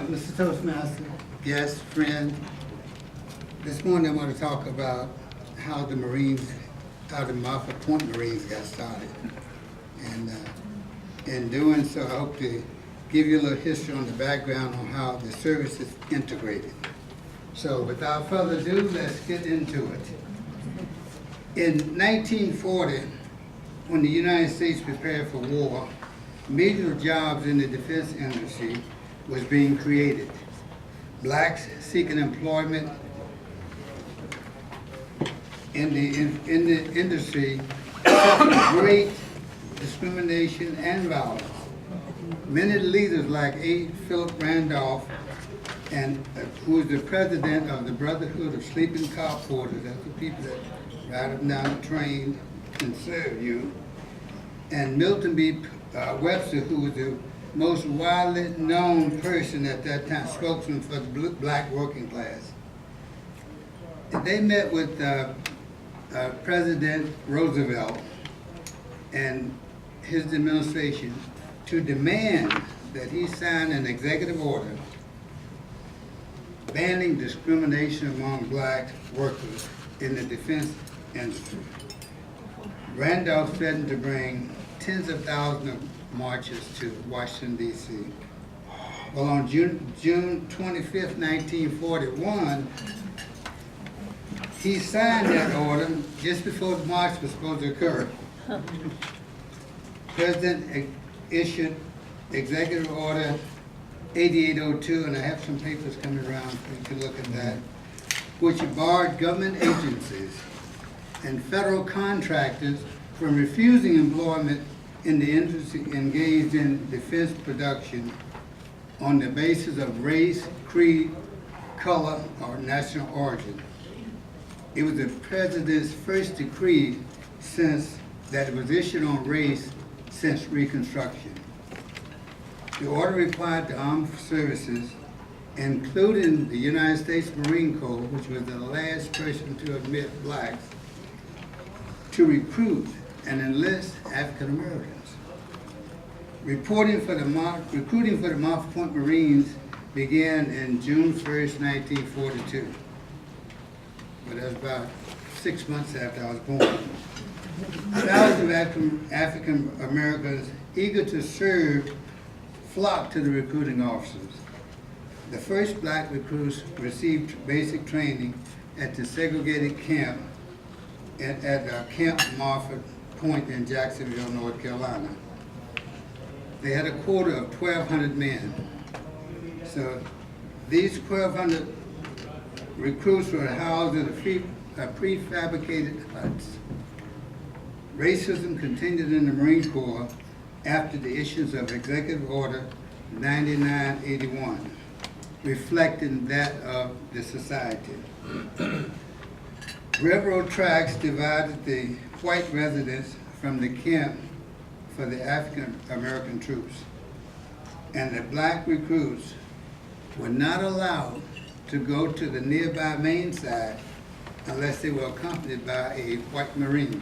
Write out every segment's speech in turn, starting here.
Mr. Toastmaster, guest, friend. This morning I want to talk about how the Montford Point Marines got started. And in doing so, I hope to give you a little history on the background on how the service is integrated. So without further ado, let's get into it. In 1940, when the United States prepared for war, major jobs in the defense industry was being created. Blacks seeking employment in the industry suffered great discrimination and violence. Many leaders like A. Philip Randolph, who was the president of the Brotherhood of Sleeping Car Porters, that's the people that ride up and down the train and serve you, and Milton B. Webster, who was the most widely known person at that time, spokesman for the black working class. And they met with President Roosevelt and his administration to demand that he sign an executive order banning discrimination among black workers in the defense industry. Randolph threatened to bring tens of thousands of marches to Washington, D.C. Well, on June 25th, 1941, he signed that order just before the march was supposed to occur. The President issued Executive Order 8802, and I have some papers coming around for you to look at that, which barred government agencies and federal contractors from refusing employment in the industry engaged in defense production on the basis of race, creed, color, or national origin. It was the President's first decree that it was issued on race since Reconstruction. The order required the armed services, including the United States Marine Corps, which was the last person to admit blacks, to recruit and enlist African Americans. Recruiting for the Montford Point Marines began in June 1st, 1942. But that was about 6 months after I was born. Thousands of African Americans eager to serve flocked to the recruiting officers. The first black recruits received basic training at the segregated camp at Camp Montford Point in Jacksonville, North Carolina. They had a quota of 1,200 men. So these 1,200 recruits were housed in prefabricated huts. Racism continued in the Marine Corps after the issuance of Executive Order 9981, reflecting that of the society. Railroad tracks divided the white residents from the camp for the African American troops, and the black recruits were not allowed to go to the nearby main side unless they were accompanied by a white Marine.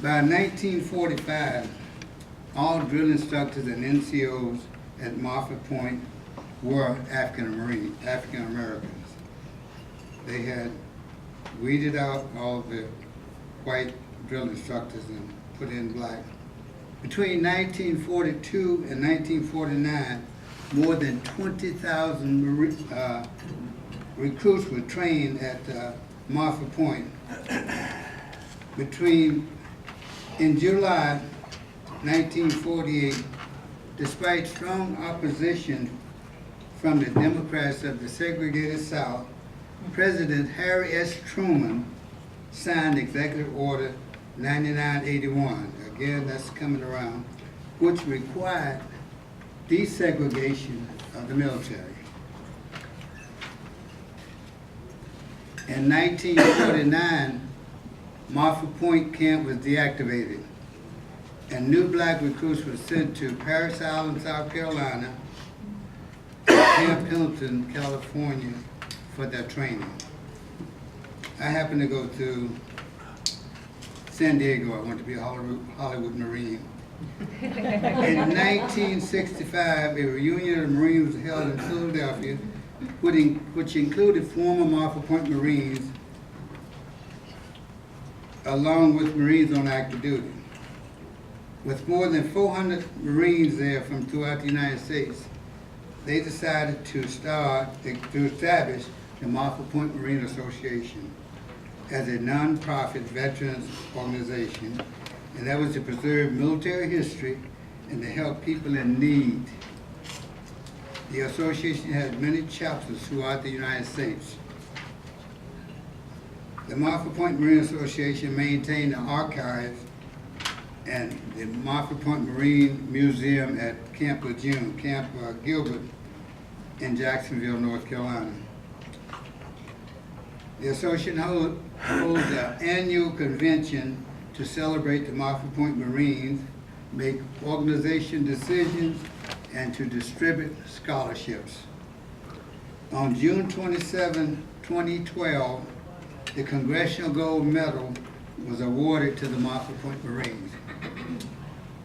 By 1945, all drill instructors and NCOs at Montford Point were African Americans. They had weeded out all the white drill instructors and put in black. Between 1942 and 1949, more than 20,000 recruits were trained at Montford Point. In July 1948, despite strong opposition from the Democrats of the segregated South, President Harry S. Truman signed Executive Order 9981. Again, that's coming around, which required desegregation of the military. In 1949, Montford Point Camp was deactivated, and new black recruits were sent to Parris Island, South Carolina, and Camp Pendleton, California, for their training. I happened to go to San Diego. I went to be a Hollywood Marine. In 1965, a reunion of the Marines was held in Philadelphia, which included former Montford Point Marines, along with Marines on active duty. With more than 400 Marines there from throughout the United States, they decided to establish the Montford Point Marine Association as a non-profit veterans organization, and that was to preserve military history and to help people in need. The association has many chapters throughout the United States. The Montford Point Marine Association maintained the archives and the Montford Point Marine Museum at Camp Lejeune, Camp Gilbert in Jacksonville, North Carolina. The association holds an annual convention to celebrate the Montford Point Marines, make organization decisions, and to distribute scholarships. On June 27, 2012, the Congressional Gold Medal was awarded to the Montford Point Marines.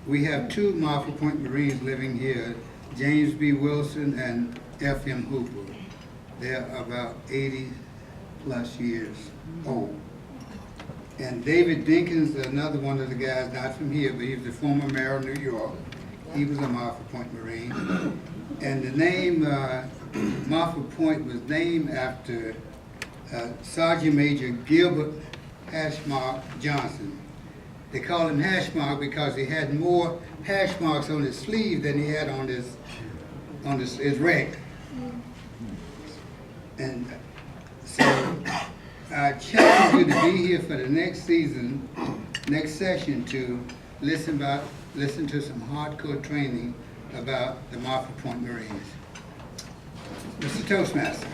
We have two Montford Point Marines living here, James B. Wilson and F.M. Hooper. They're about 80 plus years old. And David Dinkins, another one of the guys, not from here, but he was the former mayor of New York. He was a Montford Point Marine. And the name Montford Point was named after Sergeant Major Gilbert Hashmark Johnson. They called him Hashmark because he had more hash marks on his sleeve than he had on his reg. And so I challenge you to be here for the next season, next session, to listen to some hardcore training about the Montford Point Marines. Mr. Toastmaster.